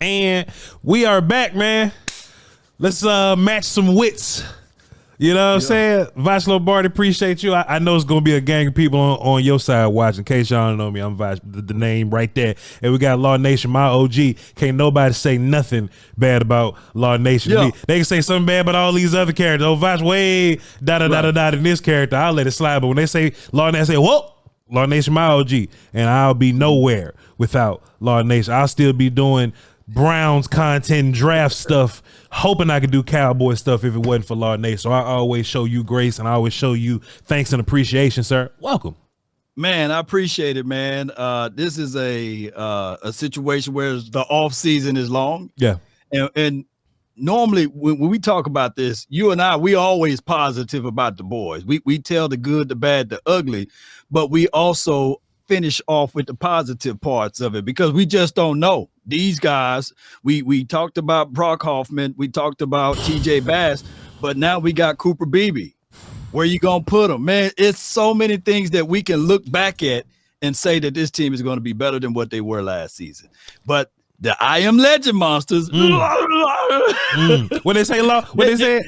And we are back, man. Let's match some wits. You know what I'm saying? Vash Lombardi, appreciate you. I know it's going to be a gang of people on your side watching. In case y'all don't know me, I'm Vash, the name right there. And we got Law Nation, my OG. Can't nobody say nothing bad about Law Nation. Yeah. They can say something bad about all these other characters. Oh, Vash, way da-da-da-da-da in this character. I'll let it slide. But when they say Law Nation, I say, whoa, Law Nation, my OG. And I'll be nowhere without Law Nation. I'll still be doing Browns content, draft stuff, hoping I could do Cowboy stuff if it wasn't for Law Nation. So I always show you grace and I always show you thanks and appreciation, sir. Welcome. Man, I appreciate it, man. This is a situation where the off season is long. Yeah. And normally when we talk about this, you and I, we always positive about the boys. We tell the good, the bad, the ugly, but we also finish off with the positive parts of it because we just don't know. These guys, we talked about Brock Hoffman, we talked about TJ Bass, but now we got Cooper Beebe. Where you gonna put them, man? It's so many things that we can look back at and say that this team is going to be better than what they were last season. But the I Am Legend monsters. What they say, Law? What they say?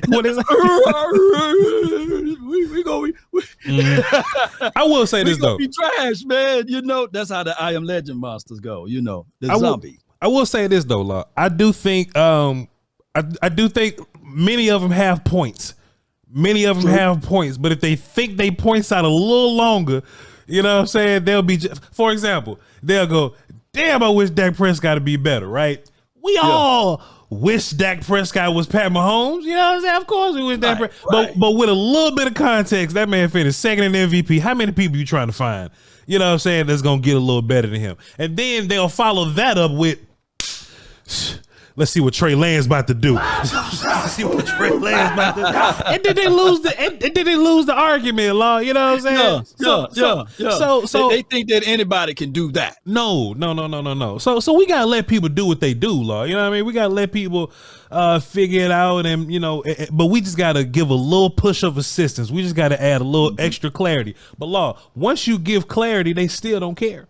I will say this though. Be trash, man. You know that's how the I Am Legend monsters go. You know the zombie. I will say this though, Law. I do think I do think many of them have points. Many of them have points, but if they think they points out a little longer, you know what I'm saying? They'll be, for example, they'll go, damn, I wish Dak Prescott to be better, right? We all wish Dak Prescott was Pat Mahomes. You know what I'm saying? Of course we wish Dak Prescott. But with a little bit of context, that man finished second in MVP. How many people you trying to find? You know what I'm saying? That's going to get a little better than him. And then they'll follow that up with, let's see what Trey Lance about to do. Let's see what Trey Lance about to do. And then they lose the argument, Law. You know what I'm saying? So they think that anybody can do that. No. So we gotta let people do what they do, Law. You know what I mean? We gotta let people figure it out, and you know, but we just gotta give a little push of assistance. We just gotta add a little extra clarity. But Law, once you give clarity, they still don't care.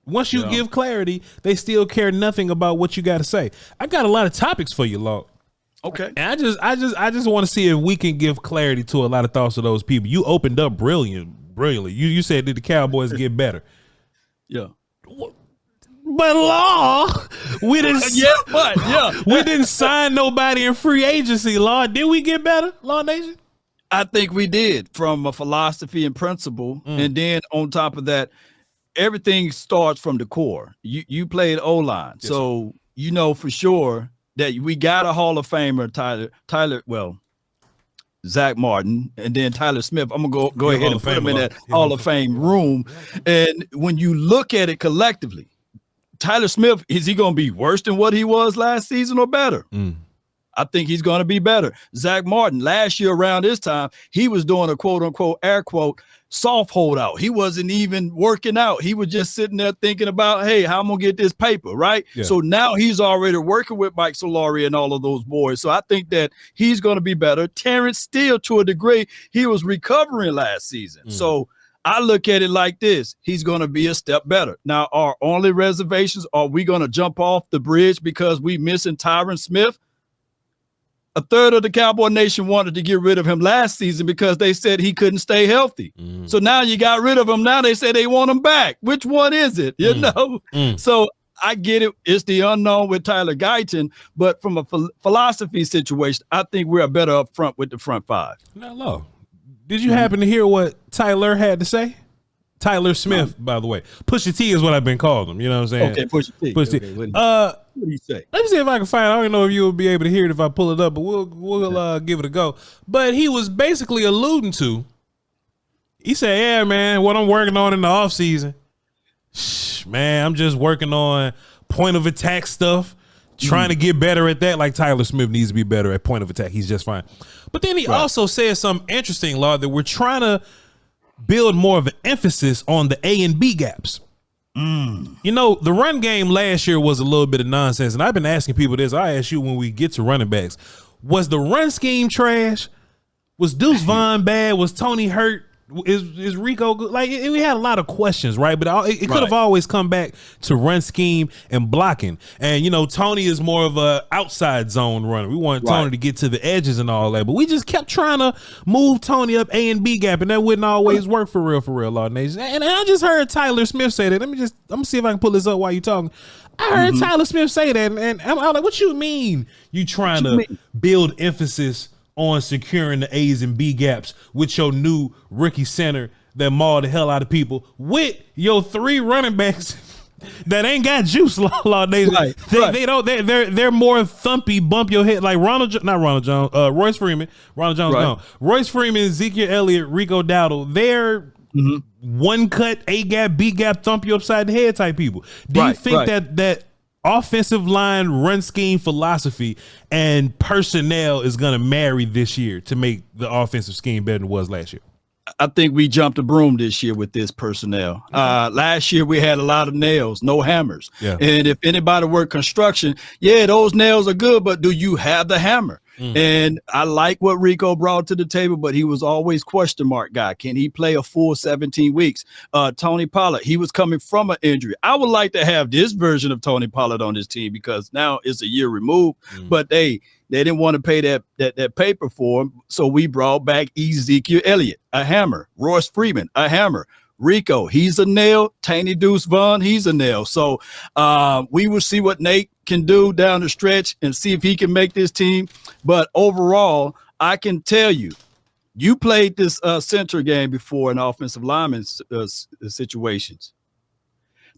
Once you give clarity, they still care nothing about what you got to say. I got a lot of topics for you, Law. Okay. And I just want to see if we can give clarity to a lot of thoughts of those people. You opened up brilliantly. You said, did the Cowboys get better? Yeah. But Law, we didn't. We didn't sign nobody in free agency, Law. Did we get better, Law Nation? I think we did, from a philosophy and principle, and then on top of that, everything starts from the core. You played O-line, so you know for sure that we got a Hall of Famer, Zach Martin, and then Tyler Smith. I'm gonna go ahead and put him in that Hall of Fame room. And when you look at it collectively, Tyler Smith, is he gonna be worse than what he was last season or better? I think he's going to be better. Zach Martin, last year around this time, he was doing a quote unquote, air quote, soft holdout. He wasn't even working out. He was just sitting there thinking about, hey, how I'm going to get this paper, right? Yeah. So now he's already working with Mike Solari and all of those boys. So I think that he's going to be better. Terrence Steele, to a degree, he was recovering last season. So I look at it like this. He's going to be a step better. Now, our only reservations, are we going to jump off the bridge because we missing Tyron Smith? A third of the Cowboy Nation wanted to get rid of him last season because they said he couldn't stay healthy. So now you got rid of him. Now they say they want him back. Which one is it? You know? So I get it. It's the unknown with Tyler Guyton. But from a philosophy situation, I think we're better up front with the front five. Now, Law, did you happen to hear what Tyler had to say? Tyler Smith, by the way. Pusha T is what I've been calling him. You know what I'm saying? Okay, Pusha T. Pusha T. What do you say? Let me see if I can find it. I don't know if you'll be able to hear it if I pull it up, but we'll give it a go. But he was basically alluding to, he said, yeah, man, what I'm working on in the offseason, man, I'm just working on point of attack stuff, trying to get better at that. Like Tyler Smith needs to be better at point of attack. He's just fine. But then he also said something interesting, Law, that we're trying to build more of an emphasis on the A and B gaps. You know, the run game last year was a little bit of nonsense, and I've been asking people this. I ask you when we get to running backs, was the run scheme trash? Was Deuce Vaughn bad? Was Tony hurt? Is Rico good? Like we had a lot of questions, right? But it could have always come back to run scheme and blocking. And Tony is more of a outside zone runner. We want Tony to get to the edges and all that, but we just kept trying to move Tony up A and B gap, and that wouldn't always work for real, Law Nation. And I just heard Tyler Smith say that. I'm gonna see if I can pull this up while you're talking. I heard Tyler Smith say that, and I'm like, what you mean? You trying to build emphasis on securing the A's and B gaps with your new rookie center that mauled the hell out of people with your 3 running backs that ain't got juice. They're more thumpy, bump your head like Royce Freeman, Ronald Jones. No, Royce Freeman, Ezekiel Elliott, Rico Dowdle. They're one cut, A gap, B gap, thump you upside the head type people. Do you think that offensive line run scheme philosophy and personnel is going to marry this year to make the offensive scheme better than it was last year? I think we jumped a broom this year with this personnel. Last year we had a lot of nails, no hammers. Yeah. And if anybody worked construction, those nails are good, but do you have the hammer? And I like what Rico brought to the table, but he was always question mark guy. Can he play a full 17 weeks? Tony Pollard, he was coming from an injury. I would like to have this version of Tony Pollard on this team because now it's a year removed, but they didn't want to pay that paper for him. So we brought back Ezekiel Elliott, a hammer. Royce Freeman, a hammer. Rico, he's a nail. Taney Deuce Vaughn, he's a nail. So we will see what Nate can do down the stretch and see if he can make this team. But overall, I can tell you, you played this center game before in offensive lineman situations.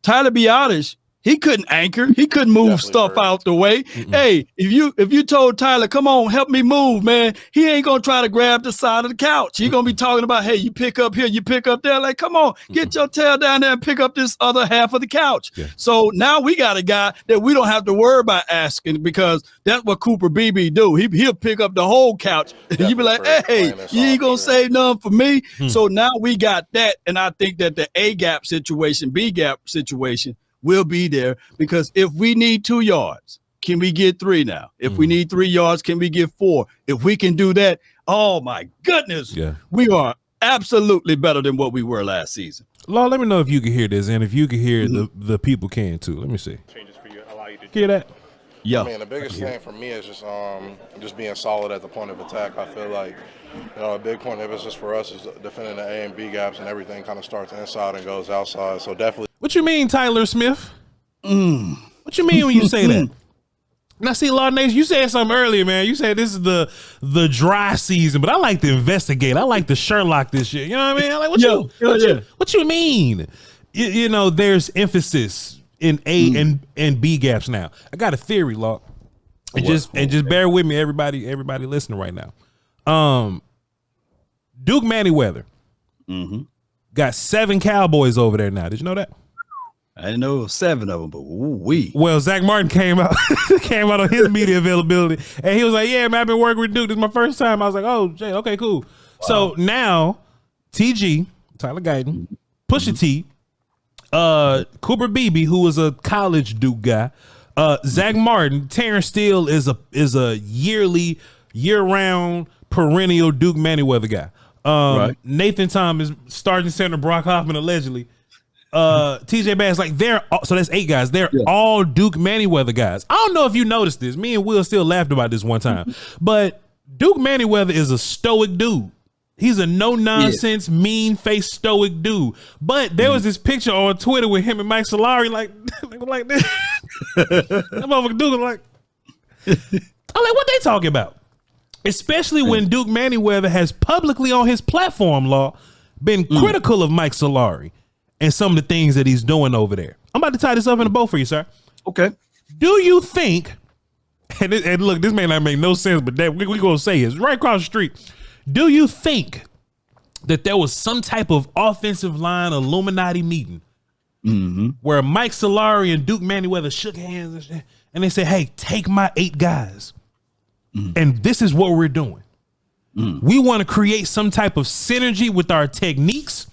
Tyler Biotish, he couldn't anchor. He couldn't move stuff out the way. Hey, if you told Tyler, come on, help me move, man, he ain't going to try to grab the side of the couch. He's going to be talking about, hey, you pick up here, you pick up there. Like, come on, get your tail down there and pick up this other half of the couch. Yeah. So now we got a guy that we don't have to worry about asking because that's what Cooper Beebe do. He'll pick up the whole couch. You be like, hey, you ain't going to save none for me. So now we got that. And I think that the A-gap situation, B-gap situation, will be there because if we need 2 yards, can we get 3 now? If we need 3 yards, can we get 4? If we can do that, oh my goodness, we are absolutely better than what we were last season. Law, let me know if you can hear this, and if you can hear the people can too. Let me see. Changes for you, allow you to hear that? Yeah. I mean, the biggest thing for me is just being solid at the point of attack. I feel like a big point of emphasis for us is defending the A and B gaps, and everything kind of starts inside and goes outside. So definitely. What you mean, Tyler Smith? What you mean when you say that? Now, see, Law Nation, you said something earlier, man. You said this is the dry season, but I like to investigate. I like to Sherlock this shit. You know what I mean? I'm like, what you mean? There's emphasis in A and B gaps now. I got a theory, Law. And just bear with me, everybody listening right now. Duke Manyweather got 7 Cowboys over there now. Did you know that? I didn't know it was 7 of them, but we. Well, Zach Martin came out on his media availability, and he was like, "Yeah, man, I've been working with Duke. This is my first time." I was like, "Oh, Jay, okay, cool." Wow. So now, TG, Tyler Guyton, Pusha T, Cooper Beebe, who was a college Duke guy, Zach Martin, Terrence Steele is a year-round perennial Duke Manyweather guy. Nathan Thomas, starting center, Brock Hoffman allegedly. TJ Bass, so that's 8 guys. They're all Duke Manyweather guys. I don't know if you noticed this. Me and Will still laughed about this one time, but Duke Manyweather is a stoic dude. He's a no-nonsense, mean-faced, stoic dude. But there was this picture on Twitter with him and Mike Solari, like this. That motherfucker Duke like, I'm like, what they talking about? Especially when Duke Manyweather has publicly on his platform, Law, been critical of Mike Solari and some of the things that he's doing over there. I'm about to tie this up in a bow for you, sir. Okay. Do you think, and look, this may not make no sense, but that we're going to say it's right across the street. Do you think that there was some type of offensive line Illuminati meeting where Mike Solari and Duke Manyweather shook hands and they said, hey, take my 8 guys. And this is what we're doing. We want to create some type of synergy with our techniques.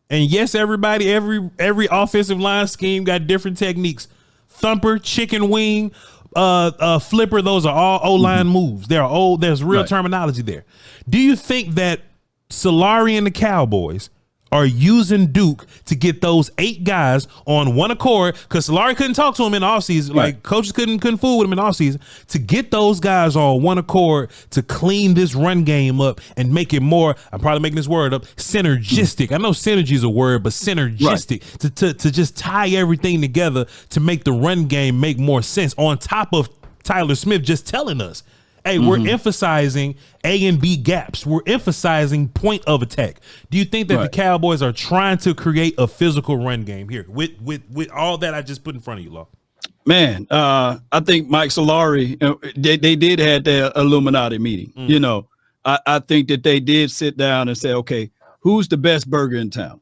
And yes, everybody, every offensive line scheme got different techniques. Thumper, chicken wing, flipper, those are all O-line moves. There's real terminology there. Do you think that Solari and the Cowboys are using Duke to get those 8 guys on one accord, because Solari couldn't talk to him in the offseason. Right. Like, coaches couldn't fool with him in the offseason, to get those guys on one accord to clean this run game up and make it more, I'm probably making this word up, synergistic. I know synergy is a word, but synergistic, to just tie everything together to make the run game make more sense, on top of Tyler Smith just telling us, hey, we're emphasizing A and B gaps. We're emphasizing point of attack. Do you think that the Cowboys are trying to create a physical run game here with all that I just put in front of you, Law? Man, I think Mike Solari, they did have their Illuminati meeting. You know, I think that they did sit down and say, okay, who's the best burger in town?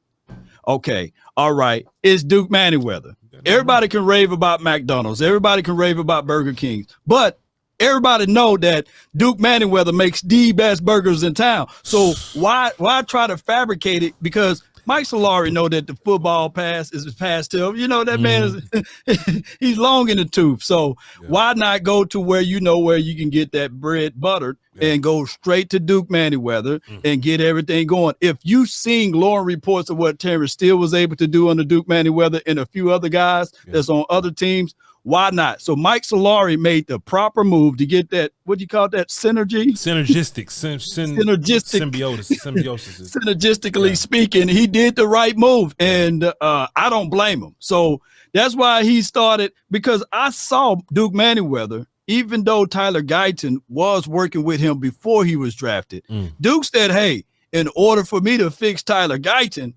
Okay, all right, it's Duke Manyweather. Everybody can rave about McDonald's. Everybody can rave about Burger King, but everybody know that Duke Manyweather makes the best burgers in town. So why try to fabricate it? Because Mike Solari know that the football pass is his pass to him. You know, that man is he's long in the tooth. So why not go to where you know where you can get that bread buttered and go straight to Duke Manyweather and get everything going? If you seen glowing reports of what Terrence Steele was able to do under Duke Manyweather and a few other guys that's on other teams, why not? So Mike Solari made the proper move to get that, what do you call that, synergy? Synergistic. Symbiosis. Symbiosis. Synergistically speaking, he did the right move, and I don't blame him. So that's why he started, because I saw Duke Manyweather, even though Tyler Guyton was working with him before he was drafted. Duke said, hey, in order for me to fix Tyler Guyton,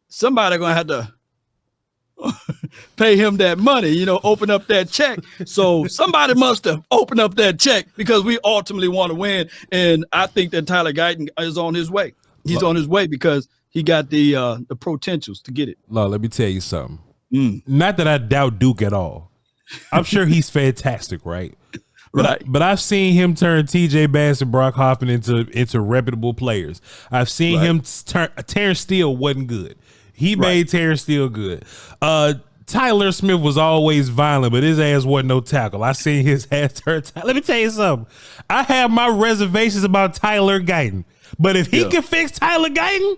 somebody going to have to pay him that money, you know, open up that check. So somebody must have opened up that check, because we ultimately want to win. And I think that Tyler Guyton is on his way. He's on his way because he got the potentials to get it. Law, let me tell you something. Not that I doubt Duke at all. I'm sure he's fantastic, right? But I've seen him turn TJ Bass and Brock Hoffman into reputable players. I've seen him turn. Terrence Steele wasn't good. He made Terrence Steele good. Tyler Smith was always violent, but his ass wasn't no tackle. I seen his ass turn. Let me tell you something. I have my reservations about Tyler Guyton, but if he can fix Tyler Guyton,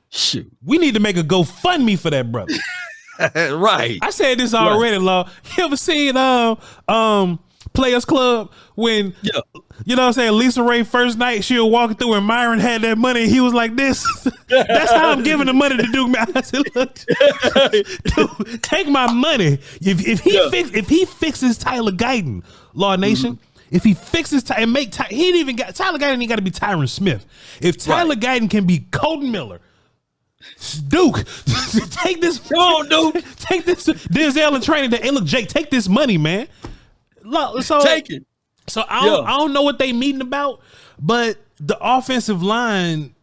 shoot, we need to make a GoFundMe for that brother. Right. I said this already, Law. You ever seen Players Club when you know what I'm saying, Lisa Ray first night she was walking through and Myron had that money and he was like this. That's how I'm giving the money to Duke. I said, look, dude, take my money. If he fixes Tyler Guyton, Law Nation, if he fixes and make he ain't even got Tyler Guyton ain't got to be Tyron Smith. If Tyler Guyton can be Colton Miller, Duke, take this. Come on, Duke. Take this. Denzel and training. Hey, look, Jake, take this money, man. So take it. So I don't know what they meeting about, but the offensive line,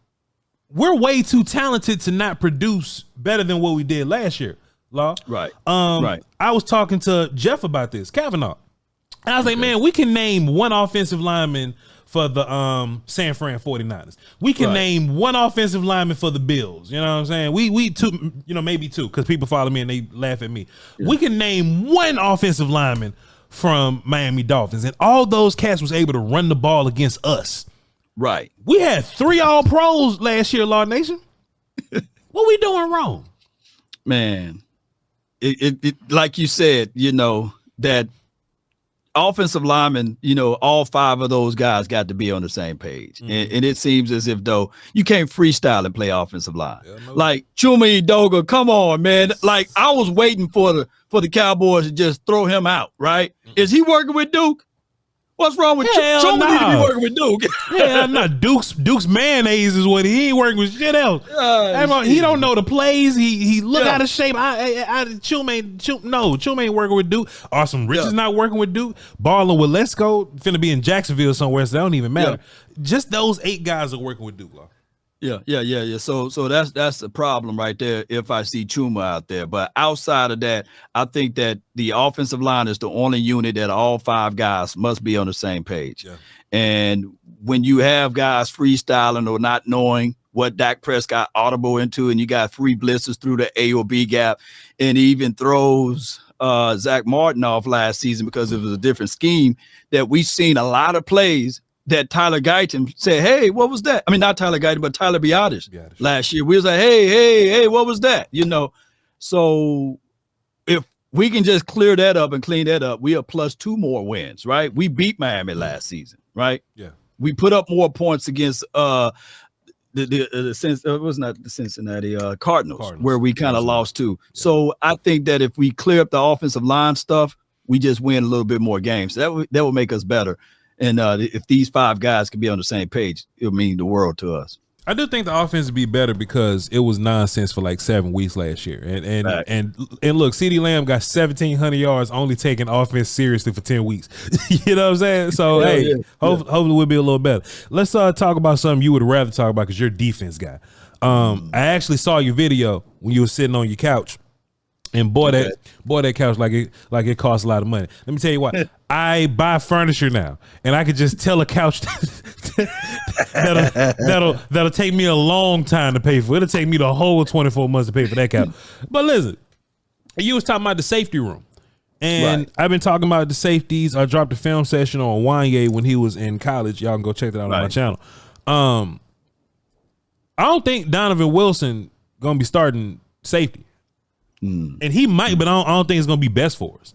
we're way too talented to not produce better than what we did last year. Law. Right. I was talking to Jeff about this, Kavanaugh. And I was like, man, we can name one offensive lineman for the San Fran 49ers. We can name one offensive lineman for the Bills. You know what I'm saying? We two, you know, maybe two, because people follow me and they laugh at me. Yeah. We can name one offensive lineman from Miami Dolphins, and all those cats was able to run the ball against us. Right. We had 3 All-Pros last year, Law Nation. What we doing wrong? Man, it like you said, you know, that offensive linemen, you know, all 5 of those guys got to be on the same page. And it seems as if, though, you can't freestyle and play offensive line. Like, Chuma Edoga, come on, man. Like, I was waiting for the Cowboys to just throw him out, right? Is he working with Duke? What's wrong with Chuma? Need to be working with Duke. Yeah, not Duke's mayonnaise is what he ain't working with shit else. He don't know the plays. He look out of shape. Chuma ain't working with Duke. Awesome Rich is not working with Duke. Balling with Let's Go finna be in Jacksonville somewhere, so that don't even matter. Just those 8 guys are working with Duke. Yeah. So that's the problem right there if I see Chuma out there. But outside of that, I think that the offensive line is the only unit that all 5 guys must be on the same page. Yeah. And when you have guys freestyling or not knowing what Dak Prescott audible into, and you got 3 blitzes through the A or B gap, and he even throws Zach Martin off last season because it was a different scheme, that we've seen a lot of plays that Tyler Guyton said, hey, what was that? I mean, not Tyler Guyton, but Tyler Biotis last year. We was like, hey, what was that? So if we can just clear that up and clean that up, we are plus 2 more wins, right? We beat Miami last season, right? Yeah. We put up more points against it was not the Cincinnati Cardinals, where we kind of lost to. Yeah. So I think that if we clear up the offensive line stuff, we just win a little bit more games. That will make us better. And if these 5 guys can be on the same page, it'll mean the world to us. I do think the offense would be better because it was nonsense for like 7 weeks last year. And look, CeeDee Lamb got 1,700 yards only taking offense seriously for 10 weeks. You know what I'm saying? So, hopefully we'll be a little better. Let's talk about something you would rather talk about because you're a defense guy. I actually saw your video when you were sitting on your couch. And boy, that couch like it costs a lot of money. Let me tell you what, I buy furniture now, and I could just tell a couch that'll take me a long time to pay for. It'll take me the whole 24 months to pay for that couch. But listen, you was talking about the safety room, and I've been talking about the safeties. I dropped a film session on Wanye when he was in college. Y'all can go check that out on my channel. I don't think Donovan Wilson gonna be starting safety. And he might, but I don't think it's gonna be best for us.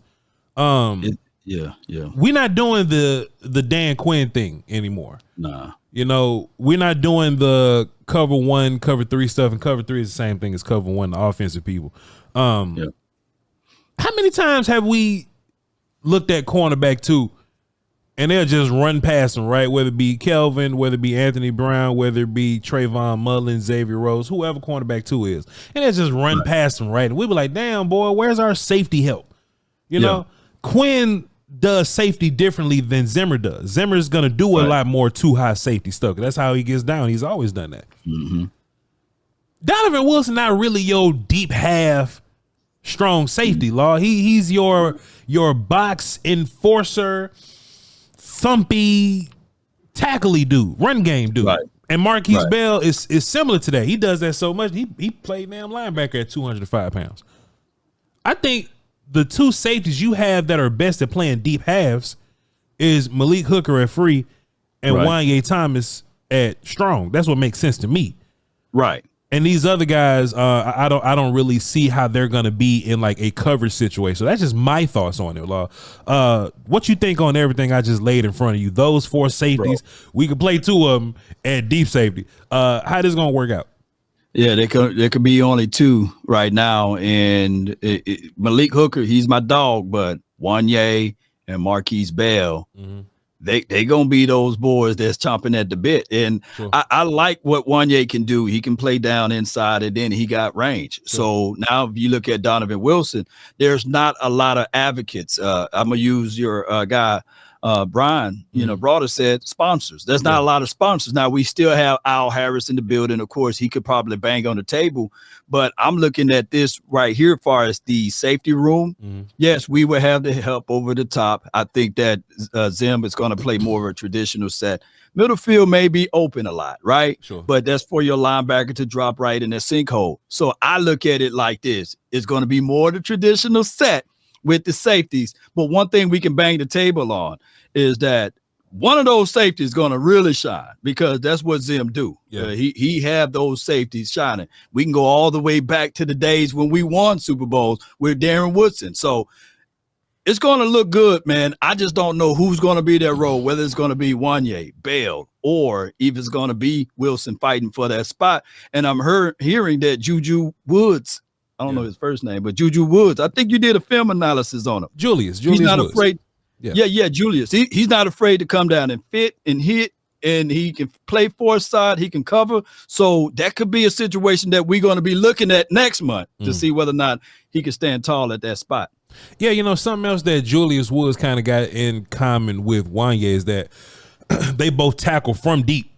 We're not doing the Dan Quinn thing anymore. Nah. We're not doing the cover 1, cover 3 stuff, and cover 3 is the same thing as cover 1, the offensive people. How many times have we looked at cornerback 2 and they'll just run past them, right? Whether it be Kelvin, whether it be Anthony Brown, whether it be Trayvon Mullen, Xavier Rose, whoever cornerback 2 is. And they'll just run past them, right? And we be like, damn, boy, where's our safety help? You know, Quinn does safety differently than Zimmer does. Zimmer's going to do a lot more too high safety stuff. That's how he gets down. He's always done that. Donovan Wilson not really your deep half strong safety, Law. He's your box enforcer, thumpy, tackly dude, run game dude. And Marquise Bell is similar to that. He does that so much. He played damn linebacker at 205 pounds. I think the 2 safeties you have that are best at playing deep halves is Malik Hooker at free and Wanye Thomas at strong. That's what makes sense to me. Right. And these other guys, I don't really see how they're gonna be in like a coverage situation. So that's just my thoughts on it, Law. What you think on everything I just laid in front of you? Those 4 safeties, we could play 2 of them at deep safety. How this gonna work out? Yeah, there could be only 2 right now, and Malik Hooker, he's my dog, but Wanye and Marquise Bell. They gonna be those boys that's chomping at the bit. And I like what Wanye can do. He can play down inside, and then he got range. So now if you look at Donovan Wilson, there's not a lot of advocates. I'm gonna use your guy Brian, Broader said sponsors. There's not a lot of sponsors. Now we still have Al Harris in the building. Of course, he could probably bang on the table, but I'm looking at this right here as far as the safety room. Yes, we will have the help over the top. I think that Zim is going to play more of a traditional set. Middle field may be open a lot, right? Sure. But that's for your linebacker to drop right in the sinkhole. So I look at it like this. It's going to be more the traditional set with the safeties. But one thing we can bang the table on is that one of those safeties is going to really shine because that's what Zim do. Yeah. He have those safeties shining. We can go all the way back to the days when we won Super Bowls with Darren Woodson. So it's going to look good, man. I just don't know who's going to be that role, whether it's going to be Wanye, Bell, or if it's going to be Wilson fighting for that spot. And I'm hearing that Juju Woods, I don't know his first name, but Juju Woods, I think you did a film analysis on him. Julius he's not Woods. Afraid. Julius. He's not afraid to come down and fit and hit, and he can play force side. He can cover. So that could be a situation that we're going to be looking at next month to see whether or not he can stand tall at that spot. Yeah, something else that Julius Woods kind of got in common with Wanye is that they both tackle from deep.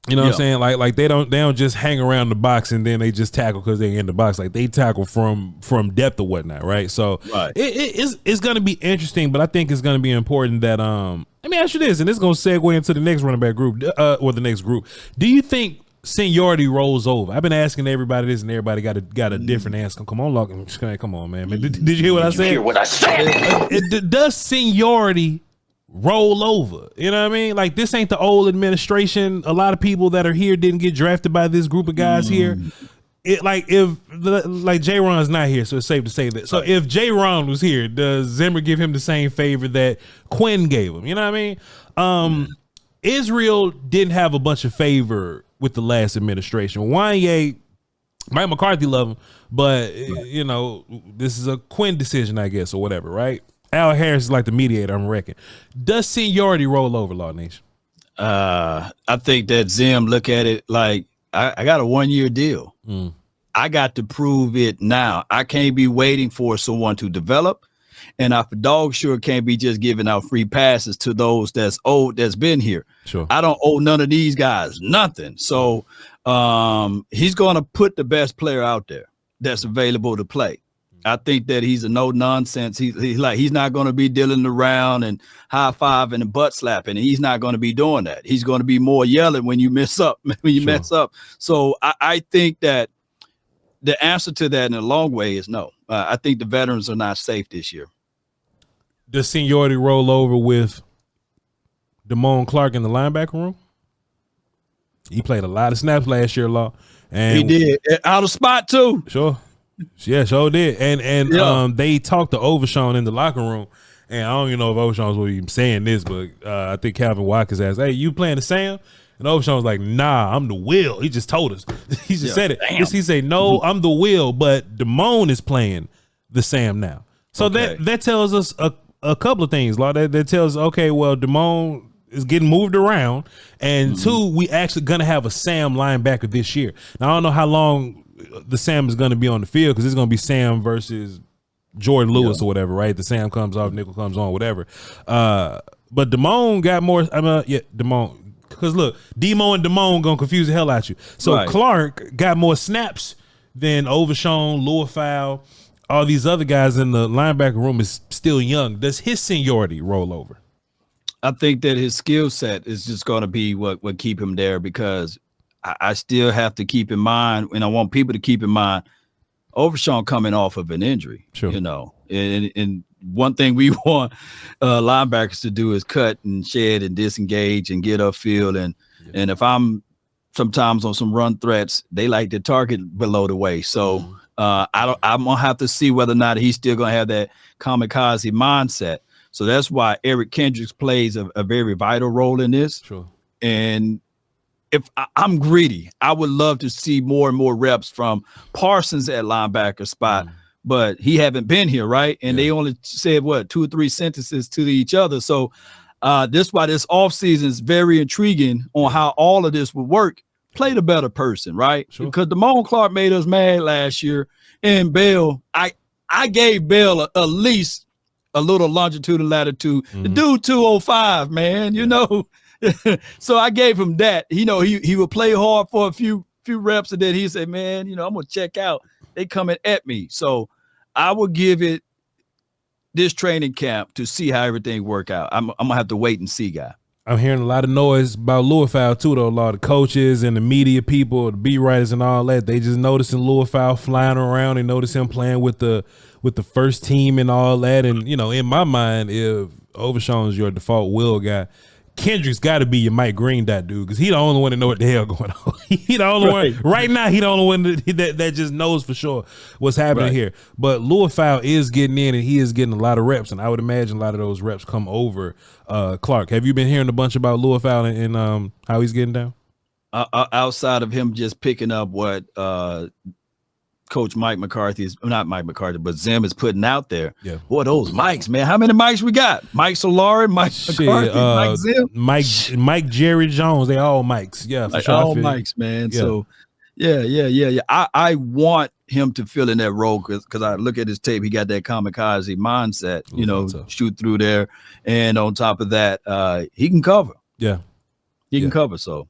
You know what I'm saying? Like they don't just hang around the box and then they just tackle because they're in the box. Like they tackle from depth or whatnot, right? So it's going to be interesting, but I think it's going to be important that let me ask you this, and this is going to segue into the next running back group or the next group. Do you think seniority rolls over? I've been asking everybody this, and everybody got a different answer. Come on, Locke. Come on, man. Did you hear what I said? Does seniority roll over. You know what I mean? Like, this ain't the old administration. A lot of people that are here didn't get drafted by this group of guys here. It like J-Ron's not here, so it's safe to say that. So if J-Ron was here, does Zimmer give him the same favor that Quinn gave him? You know what I mean? Israel didn't have a bunch of favor with the last administration. Wanye, Mike McCarthy loved him, but you know, this is a Quinn decision, I guess, or whatever, right? Al Harris is like the mediator, I'm reckoning. Does seniority roll over, Law Nation? I think that Zim look at it like, I got a 1-year deal. I got to prove it now. I can't be waiting for someone to develop. And I for dog sure can't be just giving out free passes to those that's old, that's been here. Sure. I don't owe none of these guys nothing. So he's going to put the best player out there that's available to play. I think that he's a no nonsense. He's not going to be dealing around and high fiving and butt slapping. And he's not going to be doing that. He's going to be more yelling when you mess up, mess up. So I think that the answer to that in a long way is no. I think the veterans are not safe this year. Does seniority roll over with Damone Clark in the linebacker room? He played a lot of snaps last year, Law. And he did. Out of spot too. Sure. Yeah, sure did. And they talked to Overshawn in the locker room, and I don't even know if Overshawn was even saying this, but I think Calvin Watkins asked, "Hey, you playing the Sam?" And Overshawn was like, "Nah, I'm the Will." He just told us. He just said it. He said, "No, I'm the Will, but Damone is playing the Sam now." So that tells us a couple of things, Law. That tells us, okay, well, Damone is getting moved around, and two, we actually gonna have a Sam linebacker this year. Now I don't know how long the Sam is going to be on the field, because it's going to be Sam versus Jordan Lewis or whatever, right? The Sam comes off, nickel comes on, whatever. But Damone got more. Damone, because look, Demo and Damone gonna confuse the hell out you. So Clark got more snaps than Overshawn, Luafau, all these other guys in the linebacker room is still young. Does his seniority roll over? I think that his skill set is just going to be what keep him there, because I still have to keep in mind, and I want people to keep in mind, Overshawn coming off of an injury. Sure. You know, and one thing we want linebackers to do is cut and shed and disengage and get upfield. And if I'm sometimes on some run threats, they like to target below the waist. So I'm gonna have to see whether or not he's still gonna have that kamikaze mindset. So that's why Eric Kendricks plays a very vital role in this. Sure. And if I'm greedy, I would love to see more and more reps from Parsons at linebacker spot, but he haven't been here, right? And they only said, 2 or 3 sentences to each other. So this is why this offseason is very intriguing on how all of this would work. Play the better person, right? Sure. Because Damone Clark made us mad last year. And Bell, I gave Bell at least a little longitude and latitude. The dude 205, man, you know. So I gave him that. You know, he would play hard for a few reps, and then he said, "Man, you know, I'm gonna check out. They coming at me." So I will give it this training camp to see how everything work out. I'm gonna have to wait and see, guy. I'm hearing a lot of noise about Luafau too, though. A lot of coaches and the media people, the beat writers and all that. They just noticing Luafau flying around. They notice him playing with the first team and all that. And you know, in my mind, if Overshawn's your default will guy, Kendrick's got to be your Mike Green, that dude, because he the only one that know what the hell going on. He the only one right now. He the only one that just knows for sure what's happening here. But Luafau is getting in, and he is getting a lot of reps, and I would imagine a lot of those reps come over Clark. Have you been hearing a bunch about Luafau and how he's getting down? Outside of him just picking up what Coach Mike McCarthy is, not Mike McCarthy, but Zim is putting out there. Yeah. Boy, those mics, man. How many mics we got? Mike Solari, Mike McCarthy, Mike Zim, Mike Jerry Jones. They all mics. Yeah, for like sure. All mics, man. Yeah. So yeah. I want him to fill in that role because I look at his tape. He got that kamikaze mindset, you know, shoot through there. And on top of that, he can cover. Yeah. He can cover. So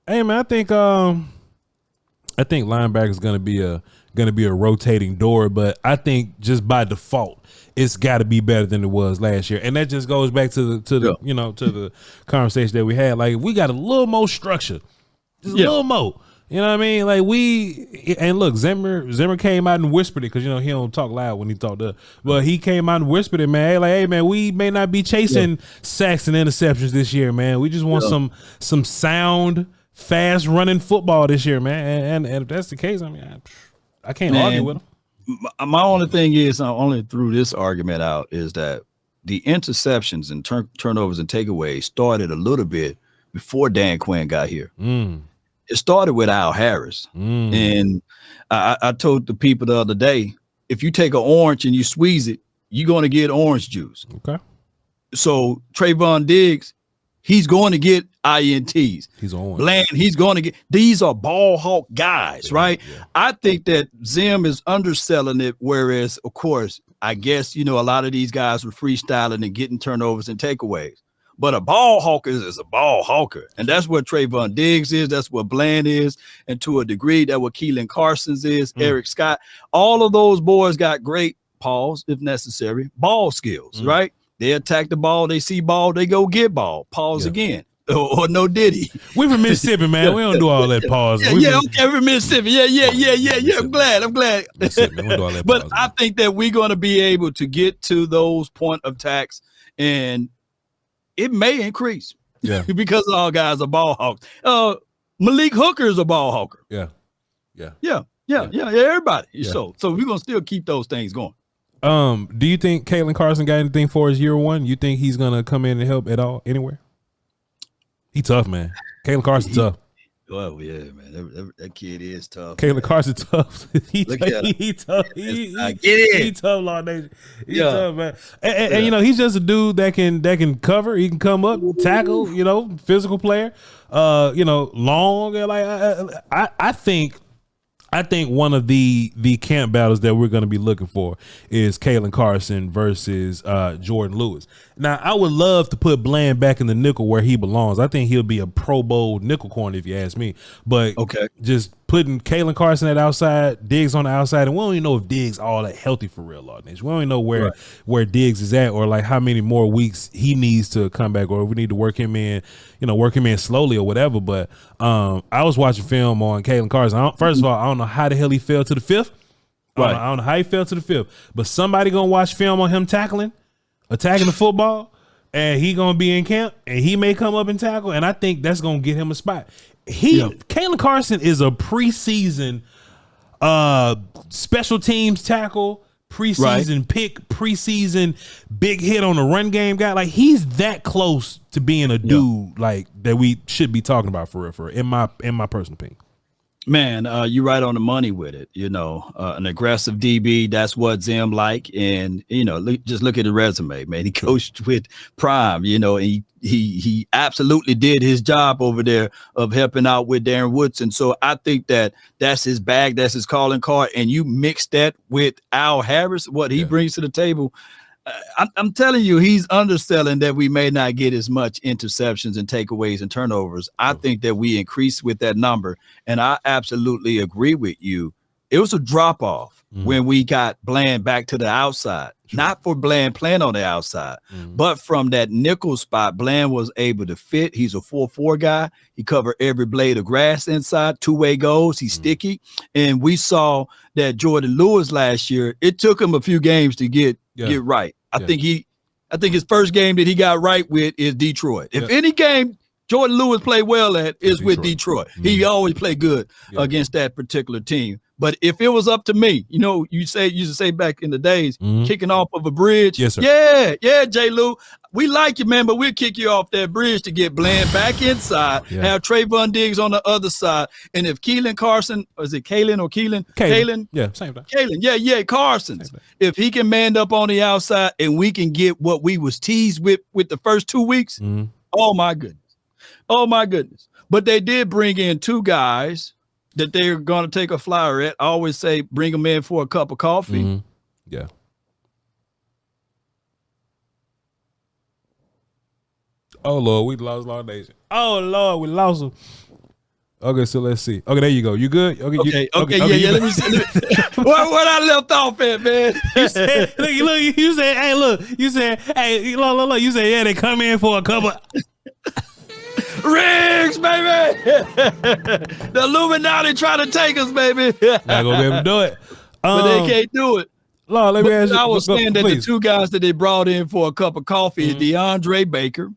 hey man, I think linebacker is gonna be a rotating door, but I think just by default it's got to be better than it was last year, and that just goes back to the conversation that we had. Like, if we got a little more structure, just a little more, You know what I mean? Like and look, Zimmer came out and whispered it because he don't talk loud when he talked up. But he came out and whispered it, man. Like, hey man, we may not be chasing sacks and interceptions this year, man. We just want some sound, fast running football this year, man. And if that's the case, I mean, I can't argue with him. My only thing is, I only threw this argument out is that the interceptions and turnovers and takeaways started a little bit before Dan Quinn got here. It started with Al Harris. And I told the people the other day, if you take an orange and you squeeze it, you're going to get orange juice. Okay. So Trayvon Diggs, he's going to get INTs. He's on. Bland, he's going to get. These are ball hawk guys, right? Yeah. I think that Zim is underselling it, whereas, of course, I guess, a lot of these guys were freestyling and getting turnovers and takeaways. But a ball hawker is a ball hawker. And that's what Trayvon Diggs is. That's what Bland is. And to a degree, that's what Keelan Carson's is, Eric Scott. All of those boys got great, pause, if necessary, ball skills, right? They attack the ball. They see ball. They go get ball. Pause again. Or no diddy. We from Mississippi, man. We don't do all that pause. Okay, we're Mississippi. Yeah. I'm glad. But I think that we're going to be able to get to those point of attacks, and it may increase. Yeah. Because all guys are ball hawks. Malik Hooker is a ball hawker. Yeah. Everybody. Yeah. So we're going to still keep those things going. Do you think Kalen Carson got anything for his year one? You think he's going to come in and help at all anywhere? He tough, man. Kalen Carson tough. Oh yeah, man. That kid is tough. Kalen Carson tough. He tough. I get it. He tough, Law Nation. He tough, man. And he's just a dude that can cover. He can come up, tackle. Physical player. Long. Like I think one of the camp battles that we're going to be looking for is Kalen Carson versus Jordan Lewis. Now, I would love to put Bland back in the nickel where he belongs. I think he'll be a Pro Bowl nickel corner if you ask me. But just putting Kalen Carson at outside, Diggs on the outside, and we don't even know if Diggs all that healthy for real, Lord Nation. We don't even know where Diggs is at, or like how many more weeks he needs to come back, or if we need to work him in slowly or whatever. But I was watching film on Kalen Carson. First of all, I don't know how the hell he fell to the fifth. I don't know how he fell to the fifth. But somebody gonna watch film on him attacking the football, and he gonna be in camp, and he may come up and tackle, and I think that's gonna get him a spot. Kalen Carson is a preseason special teams tackle, preseason pick, preseason big hit on the run game guy. Like, he's that close to being a dude like that we should be talking about for real, in my personal opinion. Man, you're right on the money with it. An aggressive DB, that's what Zim like. And, just look at the resume, man. He coached with Prime, and he absolutely did his job over there of helping out with Darren Woodson. So I think that's his bag, that's his calling card. And you mix that with Al Harris, what he brings to the table. I'm telling you, he's underselling that we may not get as much interceptions and takeaways and turnovers. I think that we increase with that number, and I absolutely agree with you. It was a drop-off when we got Bland back to the outside, not for Bland playing on the outside, but from that nickel spot, Bland was able to fit. He's a 4-4 guy. He covered every blade of grass inside, two-way goals. He's sticky, and we saw that Jordan Lewis last year, it took him a few games to get right. I think his first game that he got right with is Detroit. If any game Jordan Lewis played well at is with Detroit. He always played good against that particular team. But if it was up to me, you used to say back in the days, kicking off of a bridge. Yes, sir. Yeah, J. Lou. We like you, man, but we'll kick you off that bridge to get Bland back inside, have Trayvon Diggs on the other side. And if Keelan Carson, or is it Kalen or Keelan? Kalen. Yeah, same thing. Kalen, Carson. If he can man up on the outside and we can get what we was teased with the first 2 weeks, oh my goodness. But they did bring in two guys that they're going to take a flyer at. I always say bring them in for a cup of coffee. Yeah. Oh, Lord, we lost Law Nation. Oh, Lord, we lost him. Okay, so let's see. Okay, there you go. You good? Okay. Let me see. What I left off at, man. You said, look, you said, hey, look, you said, hey, look, you said, yeah, they come in for a couple. Riggs, baby. The Illuminati trying to take us, baby. Not gonna be able to do it. But they can't do it. Lord, let me ask you. I was saying that please. the two guys that they brought in for a cup of coffee is DeAndre Baker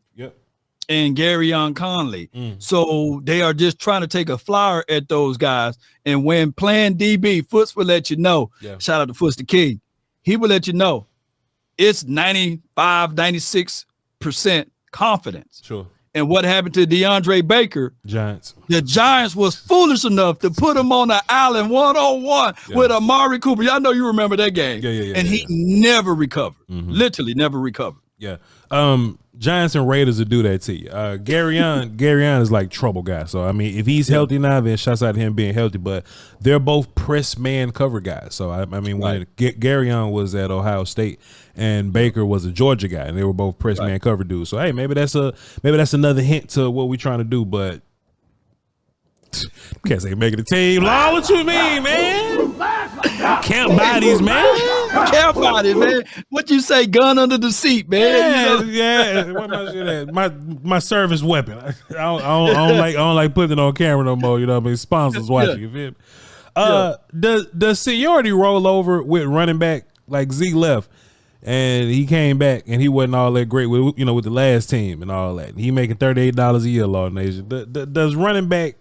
and Garyon Conley. So they are just trying to take a flyer at those guys. And when playing DB, Foots will let you know. Shout out to Foots the King. He will let you know it's 95, 96% confidence. Sure. And what happened to DeAndre Baker? Giants. The Giants was foolish enough to put him on the island 1-on-1 with Amari Cooper. Y'all know you remember that game. And he never recovered. Literally never recovered. Yeah. Giants and Raiders will do that to you. Garyon is like trouble guy. So I mean, if he's healthy now, then shouts out to him being healthy. But they're both press man cover guys. So I mean, when Garyon was at Ohio State and Baker was a Georgia guy, and they were both press man cover dudes. So hey, maybe that's another hint to what we're trying to do. But can't say making the team. Law, what you mean, man? Camp bodies, man. Camp bodies, man. What you say? Gun under the seat, man. Yeah. What my shit at? My service weapon. I don't like putting it on camera no more. You know what I mean? Sponsors watching. You feel me? Does seniority roll over with running back? Like Zeke left, and he came back, and he wasn't all that great with with the last team and all that. He making $38 a year, Law Nation. Does running back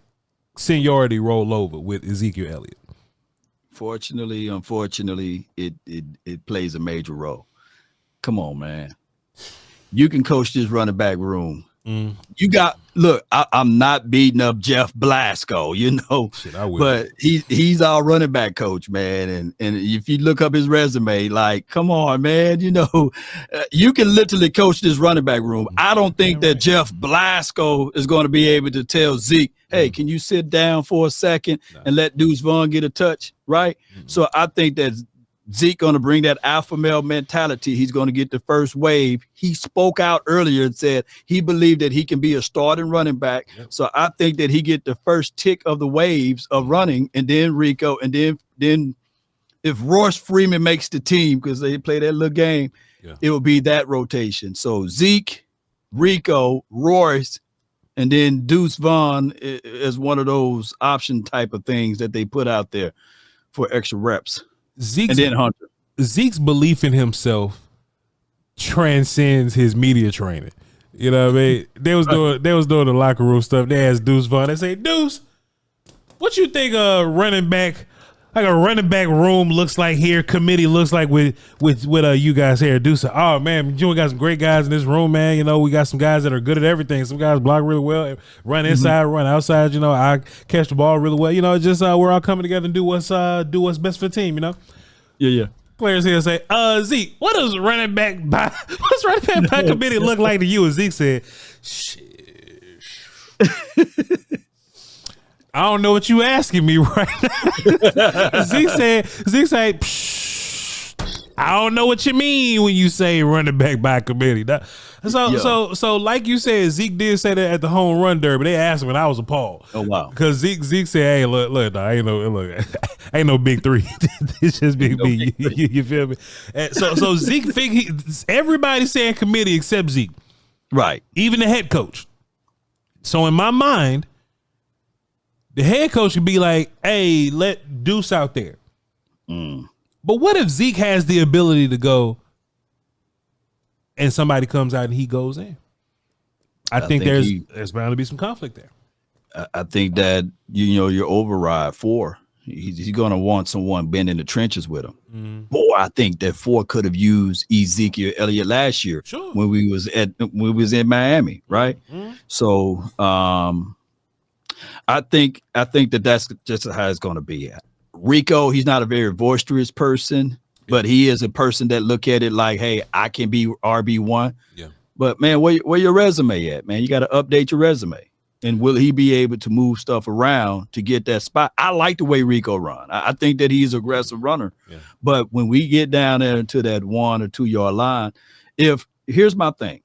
seniority roll over with Ezekiel Elliott? Fortunately, unfortunately, it plays a major role. Come on, man. You can coach this running back room. You got I'm not beating up Jeff Blasco, Shit, I will. but he's our running back coach, man. And if you look up his resume, like, come on, man, you can literally coach this running back room. I don't think that Jeff Blasco is going to be able to tell Zeke, hey, can you sit down for a second and let Deuce Vaughn get a touch, right? So I think that Zeke going to bring that alpha male mentality. He's going to get the first wave. He spoke out earlier and said he believed that he can be a starting running back. So I think that he get the first tick of the waves of running, and then Rico, and then if Royce Freeman makes the team, because they play that little game, it will be that rotation. So Zeke, Rico, Royce, and then Deuce Vaughn is one of those option type of things that they put out there for extra reps. And then Hunter. Zeke's belief in himself transcends his media training. You know what I mean? They was doing the locker room stuff. They asked Deuce Vaughn. They say, Deuce, what you think a running back room looks like here, committee looks like with you guys here? Deuce said, oh man, we got some great guys in this room, man. We got some guys that are good at everything. Some guys block really well, run inside, run outside. I catch the ball really well. Just we're all coming together and do what's best for the team. Yeah. Players here say, Zeke, what does running back by committee look like to you? And Zeke said, shit. I don't know what you asking me right now. Zeke said, I don't know what you mean when you say running back by committee. So like you said, Zeke did say that at the home run derby. They asked him, and I was appalled. Oh wow! Because Zeke said, "Hey, look, ain't no big three. It's just big B. You feel me?" And so Zeke everybody's saying committee except Zeke, right? Even the head coach. So in my mind, the head coach would be like, "Hey, let Deuce out there." But what if Zeke has the ability to go and somebody comes out and he goes in? I think there's bound to be some conflict there. I think that, your override for, he's going to want someone been in the trenches with him. Boy, I think that Ford could have used Ezekiel Elliott last year when we was in Miami, right? So I think that that's just how it's going to be. Rico, he's not a very boisterous person, but he is a person that look at it like, hey, I can be RB1. Yeah. But man, where your resume at, man? You got to update your resume. And will he be able to move stuff around to get that spot? I like the way Rico run. I think that he's an aggressive runner. Yeah. But when we get down there into that 1 or 2 yard line, here's my thing.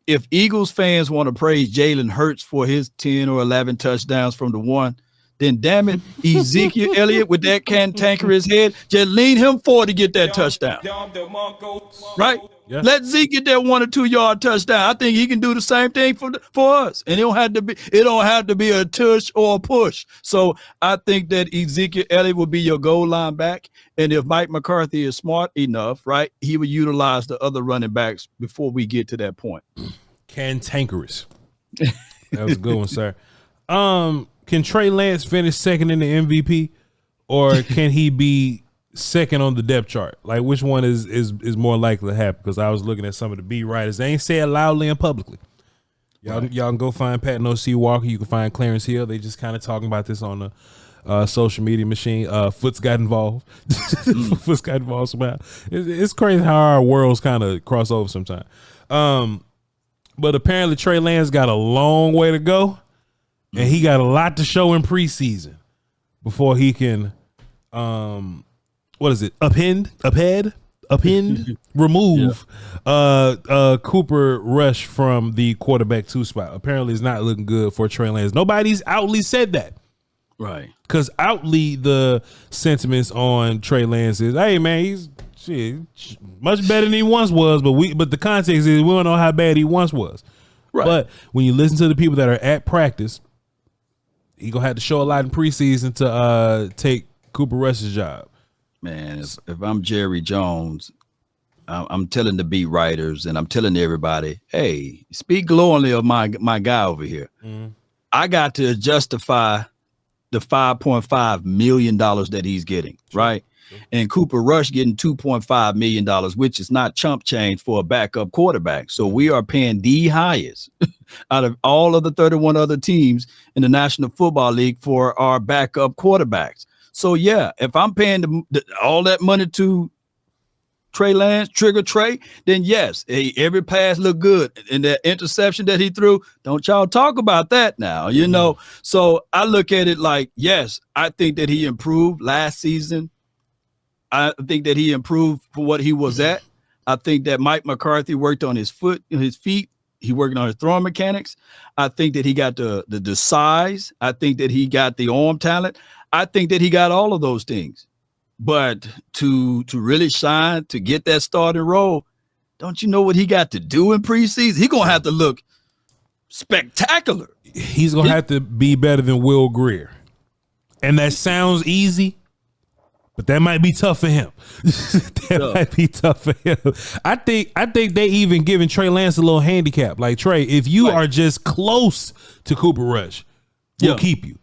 If Eagles fans want to praise Jalen Hurts for his 10 or 11 touchdowns from the 1, then damn it, Ezekiel Elliott with that cantankerous head, just lean him forward to get that touchdown. Right? Yeah. Let Zeke get that 1 or 2 yard touchdown. I think he can do the same thing for us. And it don't have to be a tush or a push. So I think that Ezekiel Elliott will be your goal line back. And if Mike McCarthy is smart enough, right, he will utilize the other running backs before we get to that point. Cantankerous. That was a good one, sir. Can Trey Lance finish second in the MVP, or can he be second on the depth chart? Like, which one is more likely to happen? Because I was looking at some of the beat writers. They ain't say it loudly and publicly. Y'all can go find Patton O.C. Walker. You can find Clarence Hill. They just kind of talking about this on the social media machine. Foots got involved. Foots got involved somehow. It's crazy how our worlds kind of cross over sometimes. But apparently Trey Lance got a long way to go, and he got a lot to show in preseason before he can remove Cooper Rush from the quarterback 2 spot. Apparently it's not looking good for Trey Lance. Nobody's outly said that. Right. Because outly the sentiments on Trey Lance is, hey man, he's much better than he once was, but the context is we don't know how bad he once was. Right. But when you listen to the people that are at practice, he gonna have to show a lot in preseason to take Cooper Rush's job. Man, if I'm Jerry Jones, I'm telling the beat writers and I'm telling everybody, hey, speak glowingly of my guy over here. Mm-hmm. I got to justify the $5.5 million that he's getting, right? Sure. And Cooper Rush getting $2.5 million, which is not chump change for a backup quarterback. So we are paying the highest out of all of the 31 other teams in the National Football League for our backup quarterbacks. So, yeah, if I'm paying all that money to Trey Lance, Trigger Trey, then yes, every pass looked good. And that interception that he threw, don't y'all talk about that now, you know? So I look at it like, yes, I think that he improved last season. I think that he improved for what he was at. I think that Mike McCarthy worked on his feet. He worked on his throwing mechanics. I think that he got the size. I think that he got the arm talent. I think that he got all of those things. But to really shine, to get that starting role, don't you know what he got to do in preseason? He's going to have to look spectacular. He's going to have to be better than Will Grier. And that sounds easy, but that might be tough for him. Might be tough for him. I think they even giving Trey Lance a little handicap. Like, Trey, if you are just close to Cooper Rush, we'll keep you.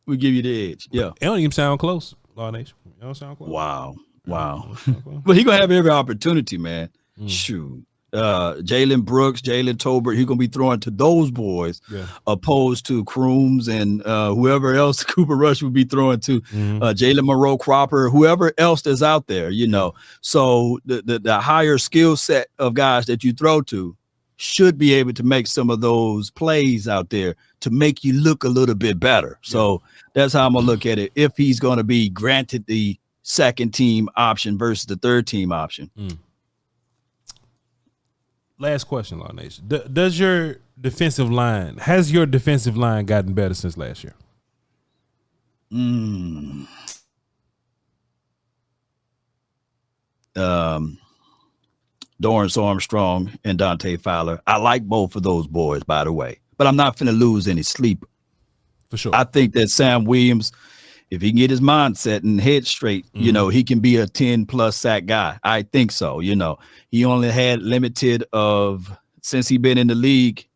We'll give you the edge. Yeah. It don't even sound close, Law Nation. It don't sound close. Wow. But he gonna have every opportunity, man. Shoot. Jalen Brooks, Jalen Tolbert, he's gonna be throwing to those boys opposed to Crooms and whoever else Cooper Rush would be throwing to, Jalen Monroe Cropper, whoever else that's out there, you know. So the higher skill set of guys that you throw to should be able to make some of those plays out there to make you look a little bit better. So that's how I'm gonna look at it. If he's gonna be granted the second team option versus the third team option. Last question, Law Nation. Has your defensive line gotten better since last year? Dorrance Armstrong and Dante Fowler. I like both of those boys, by the way, but I'm not finna lose any sleep. For sure. I think that Sam Williams, if he can get his mindset and head straight, you know, he can be a 10+ sack guy. I think so. You know, he only had limited since he been in the league,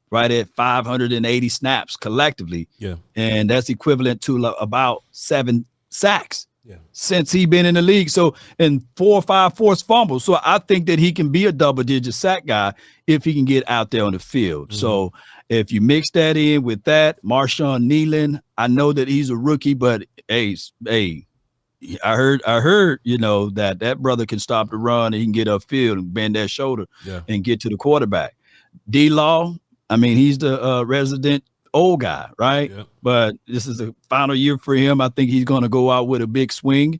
right at 580 snaps collectively. Yeah. And that's equivalent to about 7 sacks. Since he been in the league. So, and 4 or 5 forced fumbles. So I think that he can be a double-digit sack guy if he can get out there on the field. So if you mix that in with that, Marshawn Nealon, I know that he's a rookie, but hey, I heard, you know, that brother can stop the run and he can get upfield and bend that shoulder and get to the quarterback. D-Law, I mean, he's the resident old guy, right? But this is the final year for him. I think he's going to go out with a big swing.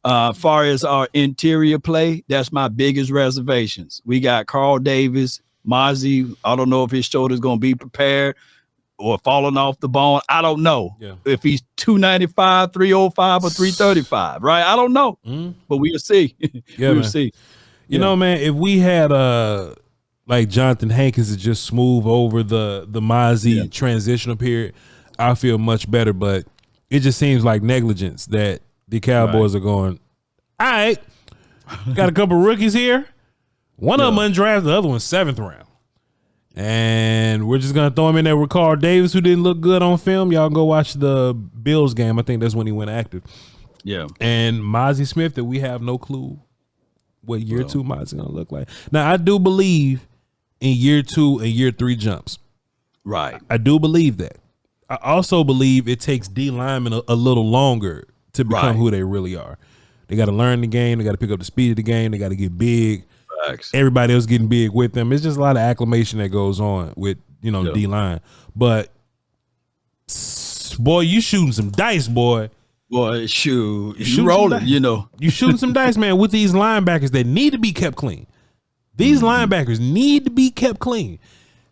Far as our interior play, that's my biggest reservations. We got Carl Davis, Mozzie. I don't know if his shoulder's going to be prepared. or falling off the bone. I don't know if he's 295, 305, or 335. Right? I don't know, but we'll see. We'll see. You know, man, if we had like Jonathan Hankins to just smooth over the Mozzie transitional period, I feel much better. But it just seems like negligence that the Cowboys are going, all right, got a couple rookies here. One of them undrafted, the other one's 7th round. And we're just going to throw him in there with Carl Davis, who didn't look good on film. Y'all go watch the Bills game. I think that's when he went active. Yeah. And Mozzie Smith, that we have no clue what year 2 Mozzie's going to look like. Now, I do believe in year 2 and year 3 jumps. Right. I do believe that. I also believe it takes D linemen a little longer to become who they really are. They got to learn the game. They got to pick up the speed of the game. They got to get big. Facts. Everybody else getting big with them. It's just a lot of acclimation that goes on with, D line. But boy, you shooting some dice, boy. Boy, shoot, you rolling, You shooting some dice, man, with these linebackers that need to be kept clean. These linebackers need to be kept clean.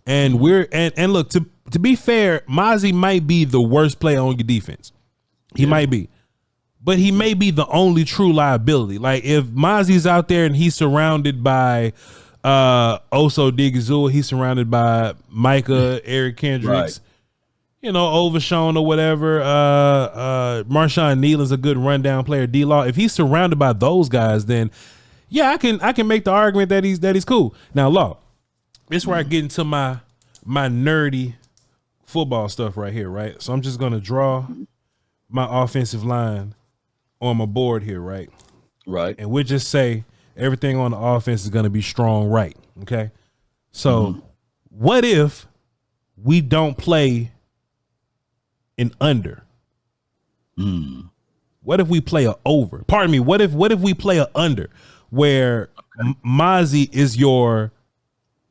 And and look, to be fair, Mozzie might be the worst player on your defense. He might be. But he may be the only true liability. Like if Mozzie's out there and he's surrounded by Oso Digizua, he's surrounded by Micah, Eric Kendricks, Overshown or whatever. Marshawn Nealon's a good rundown player. D-Law. If he's surrounded by those guys, then I can make the argument that he's cool. Now, Law, this is where I get into my nerdy football stuff right here, right? So I'm just gonna draw my offensive line on my board here, right? Right. And we'll just say everything on the offense is going to be strong, right? Okay. So what if we don't play an under? What if we play a over? Pardon me. What if we play a under where Mozzie is your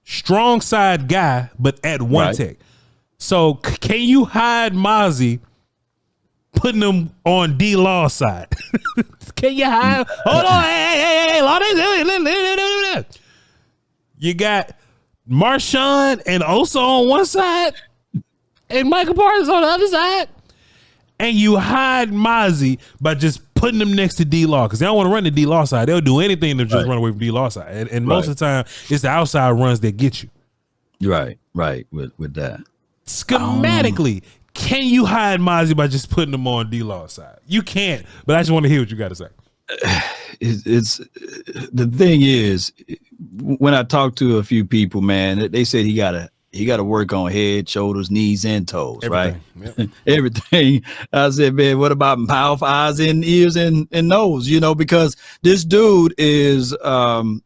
strong side guy, but at one tech? So can you hide Mozzie putting them on D-Law's side? Can you hide? Hold on. Hey. You got Marshawn and Osa on one side and Michael Parsons on the other side. And you hide Mozzie by just putting them next to D-Law because they don't want to run the D-Law side. They'll do anything to just run away from D-Law side. And most of the time, it's the outside runs that get you. Right. With that. Schematically, can you hide Mozzie by just putting them on D-Law's side? You can't, but I just want to hear what you got to say. It's the thing is, when I talk to a few people, man, they said he gotta work on head, shoulders, knees, and toes, everything, right? Yep. Everything. I said, man, what about mouth, eyes, and ears and nose? Because this dude is and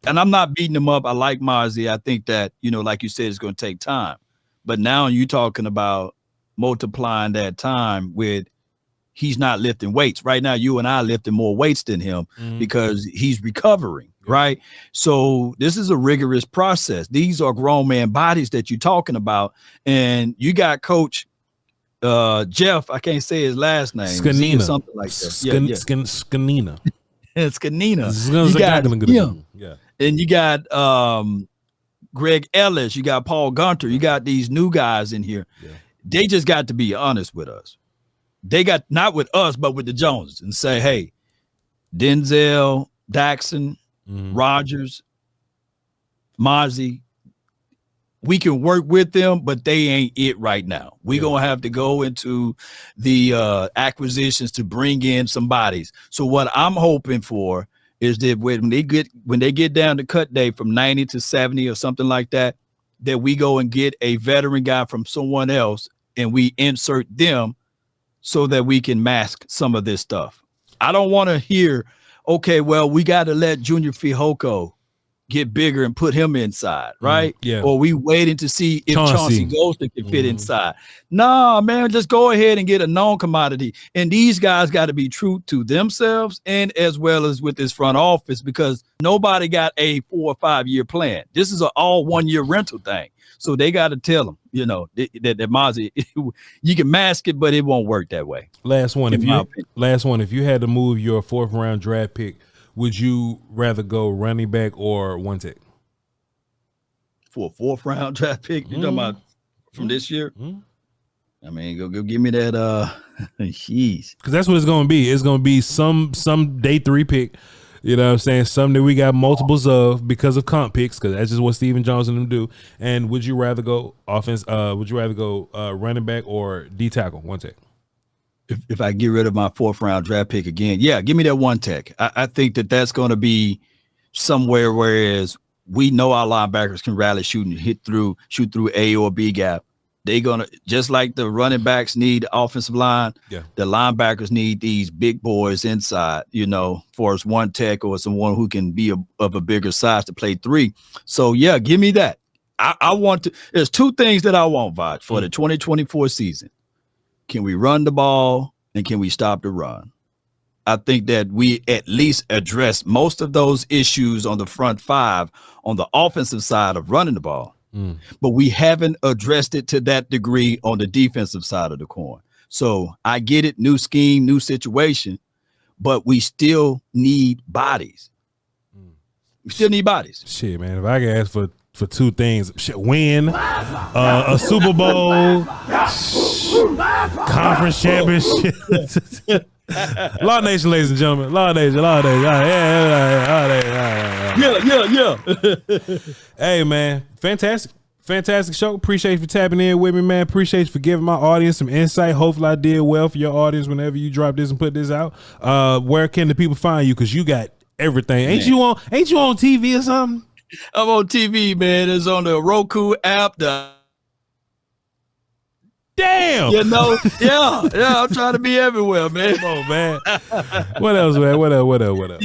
I'm not beating him up. I like Mozzie. I think that, like you said, it's gonna take time. But now you're talking about multiplying that time with he's not lifting weights. Right now, you and I lifting more weights than him because he's recovering, right? So this is a rigorous process. These are grown man bodies that you're talking about. And you got Coach Jeff, I can't say his last name. Scanina. Something like that. Scanina. Scanina. You got him. Yeah. And you got Greg Ellis. You got Paul Gunter. You got these new guys in here. Yeah. They just got to be honest with us. They got not with us, but with the Joneses and say, hey, Denzel, Daxon, Rogers, Mozzie, we can work with them, but they ain't it right now. We're going to have to go into the acquisitions to bring in some bodies. So what I'm hoping for is that when they get down to cut day from 90 to 70 or something like that, that we go and get a veteran guy from someone else and we insert them so that we can mask some of this stuff. I don't want to hear, okay, well, we got to let Junior Fihoko get bigger and put him inside, right? Yeah. Or we waiting to see if Chauncey Golston can fit inside. Nah, man, just go ahead and get a known commodity. And these guys got to be true to themselves and as well as with this front office because nobody got a 4 or 5 year plan. This is an all 1 year rental thing. So they got to tell them, that Mozzie, you can mask it, but it won't work that way. Last one. If you had to move your 4th round draft pick, would you rather go running back or one tech? For a 4th round draft pick? You're talking about from this year? I mean, go give me that. Jeez, because that's what it's gonna be. It's gonna be some day 3 pick. You know what I'm saying? Something that we got multiples of because of comp picks, because that's just what Steven Jones and them do. And would you rather go offense? Would you rather go running back or D tackle? One tech. if I get rid of my 4th round draft pick again, yeah, give me that one tech. I think that's going to be somewhere. Whereas we know our linebackers can rally, shoot through A or B gap. They're gonna, just like the running backs need offensive line, the linebackers need these big boys inside, for us one tech or someone who can be of a bigger size to play 3. So yeah, give me that. I want to. There's 2 things that I want, Vaj, for the 2024 season. Can we run the ball and can we stop the run? I think that we at least address most of those issues on the front 5 on the offensive side of running the ball. But we haven't addressed it to that degree on the defensive side of the coin. So I get it, new scheme, new situation, but we still need bodies. We still need bodies. Shit, man. If I could ask for 2 things, win a Super Bowl, conference championship. Law Nation, ladies and gentlemen. Law Nation. Yeah. Hey, man. Fantastic show. Appreciate you for tapping in with me, man. Appreciate you for giving my audience some insight. Hopefully I did well for your audience whenever you drop this and put this out. Where can the people find you? Because you got everything. Ain't you on TV or something? I'm on TV, man. It's on the Roku app. Damn. Yeah. I'm trying to be everywhere, man. Come on, man. What else, man? What else?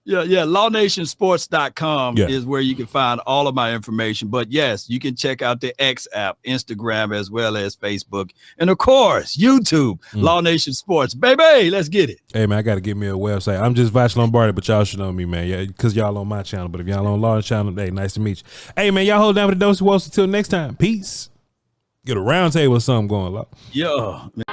Yeah. LawNationSports.com is where you can find all of my information. But yes, you can check out the X app, Instagram, as well as Facebook. And of course, YouTube, Law Nation Sports. Baby, let's get it. Hey, man, I got to get me a website. I'm just Vash Lombardi, but y'all should know me, man. Yeah, because y'all on my channel. But if y'all on Law's channel, hey, nice to meet you. Hey, man, y'all hold down for the Dosey Wolves until next time. Peace. Get a round table or something going, Law. Yeah, man.